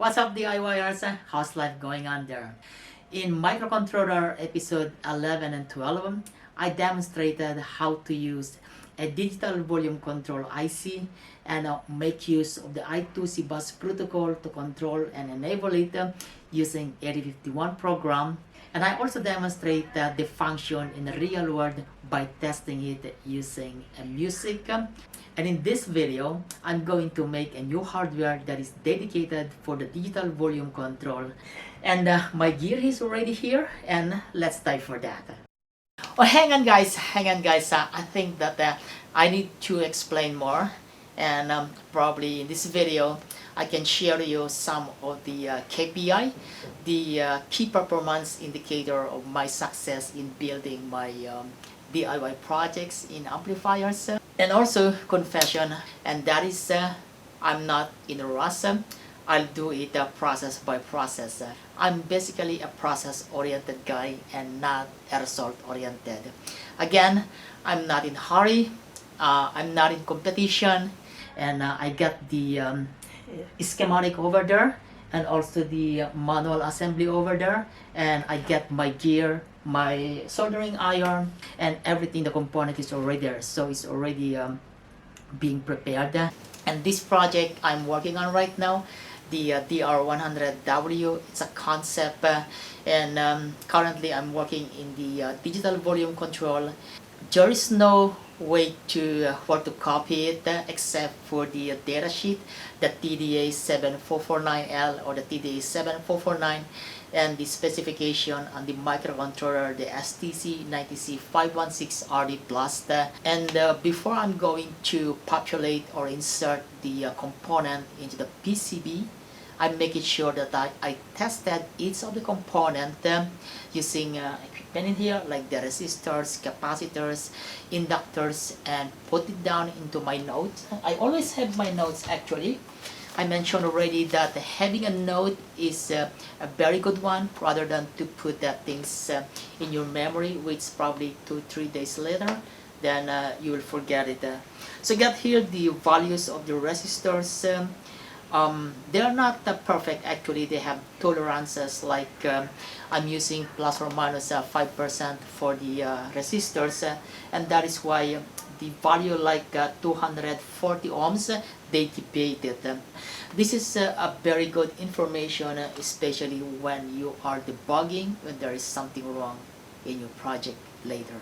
What's up, DIYers? How's life going on there? In microcontroller episode 11 and 12, I demonstrated how to use a digital volume control IC and make use of the I2C bus protocol to control and enable it using 8051 program. And I also demonstrate the function in the real world by testing it using music. And in this video, I'm going to make a new hardware that is dedicated for the digital volume control. And my gear is already here, and let's dive for that. Oh, hang on guys. I think that I need to explain more. And probably in this video, I can share you some of the KPI, the key performance indicator of my success in building my DIY projects in amplifiers. And also confession, and that is I'm not in a rush. I'll do it process by process. I'm basically a process-oriented guy and not a result-oriented. Again, I'm not in hurry. I'm not in competition, and I got the schematic over there and also the manual assembly over there, and I get my gear, my soldering iron, and everything. The component is already there, so it's already being prepared. And this project I'm working on right now, the DR100W, it's a concept, and currently I'm working in the digital volume control. There is no way to where to copy it except for the datasheet, the TDA7449L or the TDA7449, and the specification on the microcontroller, the STC90C516RD Plus. And before I'm going to populate or insert the component into the PCB, I'm making sure that I tested each of the component using equipment in here like the resistors, capacitors, inductors, and put it down into my notes. I always have my notes actually. I mentioned already that having a note is a very good one rather than to put that things in your memory, which probably 2-3 days later then you will forget it. So got here the values of the resistors. They are not perfect actually. They have tolerances like I'm using plus or minus 5% for the resistors, and that is why the value like 240 ohms they debated. This is a very good information, especially when you are debugging when there is something wrong in your project later.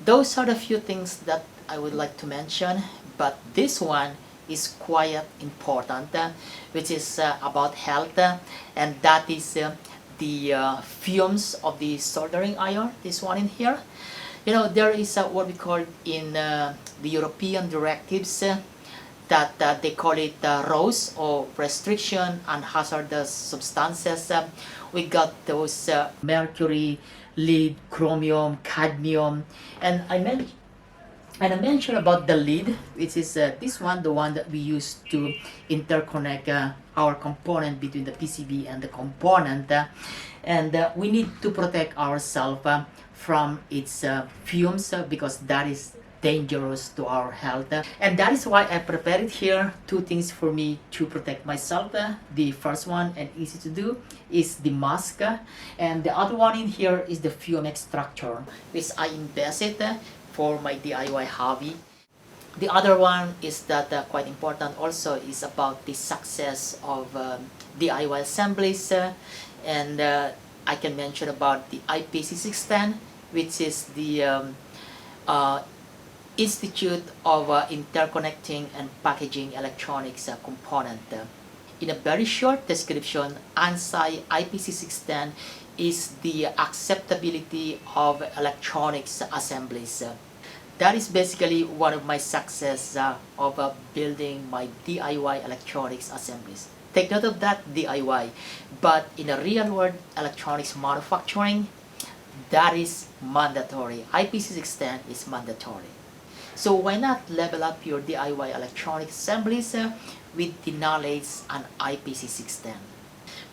Those are the few things that I would like to mention, but this one is quite important, which is about health, and that is the fumes of the soldering iron, this one in here. You know, there is what we call in the European directives that they call it RoHS, or restriction on hazardous substances. We got those mercury, lead, chromium, cadmium, and I mentioned about the lead, which is this one, the one that we use to interconnect our component between the PCB and the component, and we need to protect ourselves from its fumes because that is dangerous to our health. And that is why I prepared here two things for me to protect myself. The first one, and easy to do, is the mask, and the other one in here is the fume extractor, which I invested for my DIY hobby. The other one is that quite important also is about the success of DIY assemblies, and I can mention about the IPC610, which is the Institute of Interconnecting and Packaging Electronics component. In a very short description, ANSI IPC610 is the acceptability of electronics assemblies. That is basically one of my success of building my DIY electronics assemblies. Take note of that, DIY, but in a real world electronics manufacturing, that is mandatory. IPC610 is mandatory. So why not level up your DIY electronic assemblies with the knowledge on IPC610?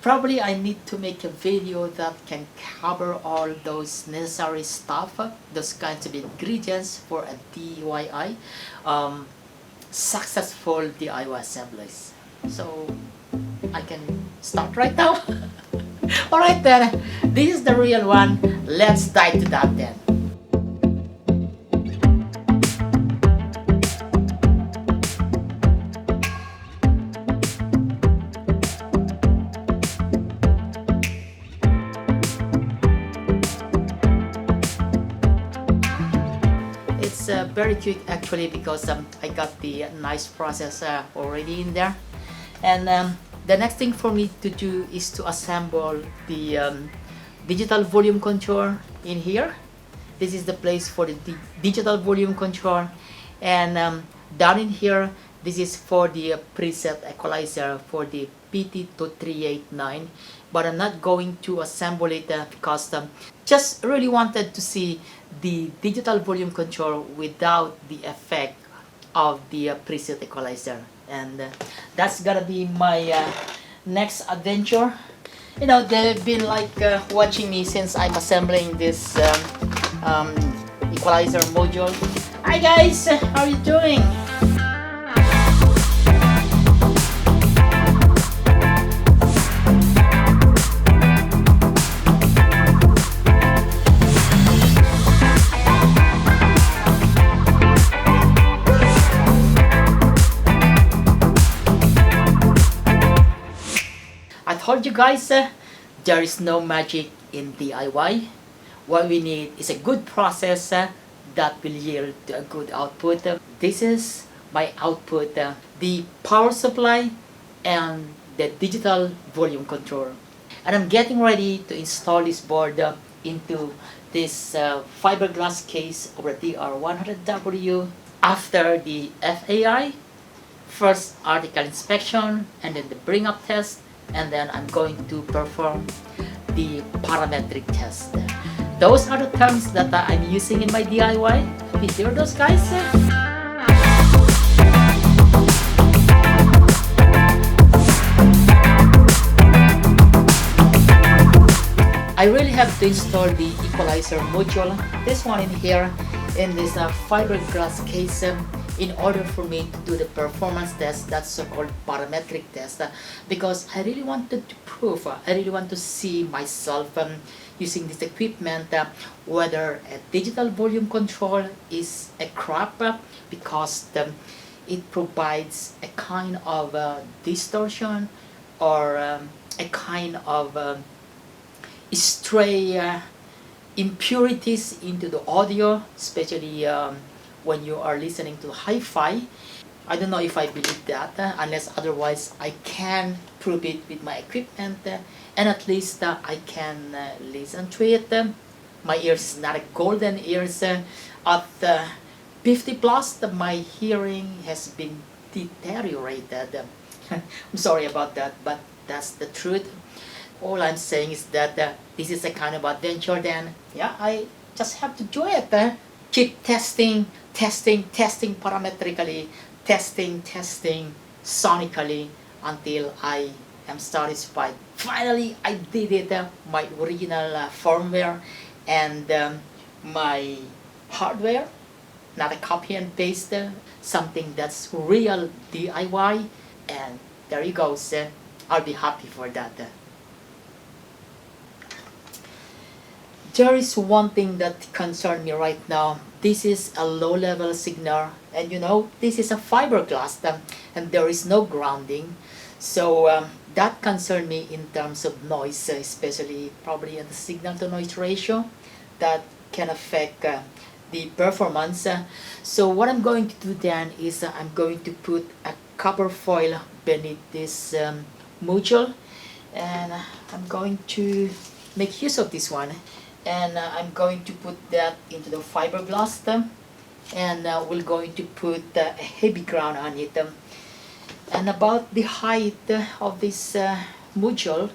Probably I need to make a video that can cover all those necessary stuff, those kinds of ingredients for a DIY, successful DIY assemblies. So I can start right now. Alright then, this is the real one. Let's dive to that then. It's very quick actually, because I got the nice process already in there. And the next thing for me to do is to assemble the digital volume control in here. This is the place for the digital volume control, and down in here, this is for the preset equalizer for the PT2389, but I'm not going to assemble it because just really wanted to see the digital volume control without the effect of the preset equalizer. And that's gonna be my next adventure. You know, they've been like watching me since I'm assembling this equalizer module. Hi guys, how are you doing? I told you guys, there is no magic in DIY. What we need is a good process that will yield a good output. This is my output, the power supply and the digital volume control. And I'm getting ready to install this board into this fiberglass case over DR100W after the FAI, first article inspection, and then the bring up test, and then I'm going to perform the parametric test. Those are the terms that I'm using in my DIY. You hear those guys? I really have to install the equalizer module, this one in here, in this fiberglass case, in order for me to do the performance test, that's so-called parametric test, because I really wanted to prove, I really want to see myself using this equipment, whether a digital volume control is a crap, because it provides a kind of distortion or a kind of stray impurities into the audio, especially when you are listening to hi-fi. I don't know if I believe that, unless otherwise I can prove it with my equipment, and at least I can listen to it. My ears is not a golden ears. At 50 plus, my hearing has been deteriorated. I'm sorry about that, but that's the truth. All I'm saying is that this is a kind of adventure then. Yeah, I just have to do it. Keep testing parametrically, testing sonically until I am satisfied. Finally, I did it, my original firmware and my hardware, not a copy and paste, something that's real DIY, and there you go, I'll be happy for that. There is one thing that concerns me right now. This is a low-level signal, and you know, this is a fiberglass, and there is no grounding. So that concerns me in terms of noise, especially probably at the signal-to-noise ratio. That can affect the performance. So what I'm going to do then is I'm going to put a copper foil beneath this module, and I'm going to make use of this one. And I'm going to put that into the fiberglass, and we're going to put a heavy ground on it. And about the height of this module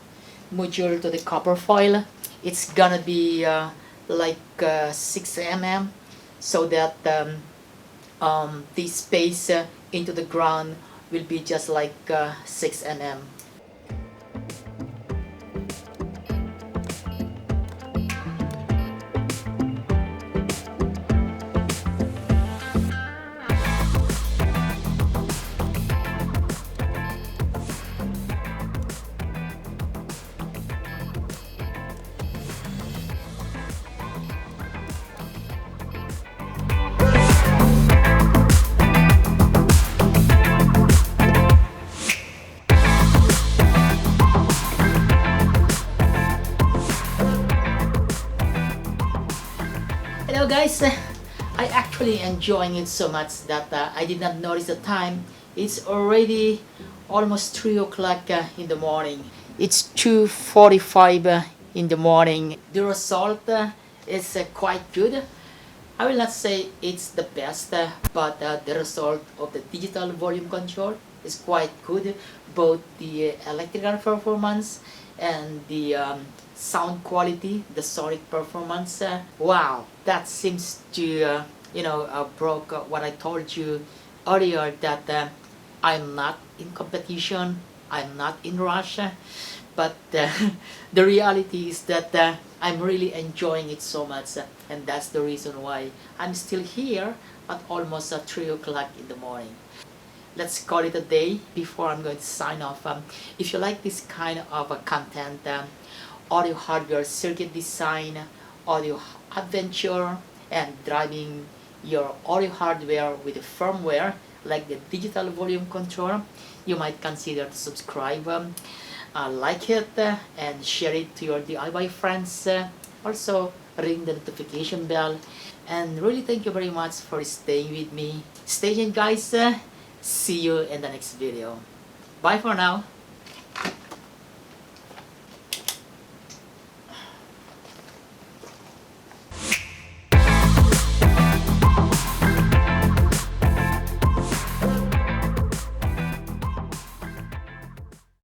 to the copper foil, it's gonna be like 6 mm, so that the space into the ground will be just like 6 mm. Guys, I actually enjoying it so much that I did not notice the time. It's already almost 3 o'clock in the morning. It's 2:45 in the morning. The result is quite good. I will not say it's the best, but the result of the digital volume control is quite good. Both the electrical performance and the sound quality, the sonic performance. Wow, that seems to broke what I told you earlier, that I'm not in competition, I'm not in rush, but the reality is that I'm really enjoying it so much, and that's the reason why I'm still here at almost 3 o'clock in the morning. Let's call it a day before I'm going to sign off. If you like this kind of content, audio hardware circuit design, audio adventure, and driving your audio hardware with the firmware like the digital volume control, you might consider to subscribe, like it, and share it to your DIY friends. Also ring the notification bell, and really thank you very much for staying with me. Stay tuned, guys. See you in the next video. Bye for now.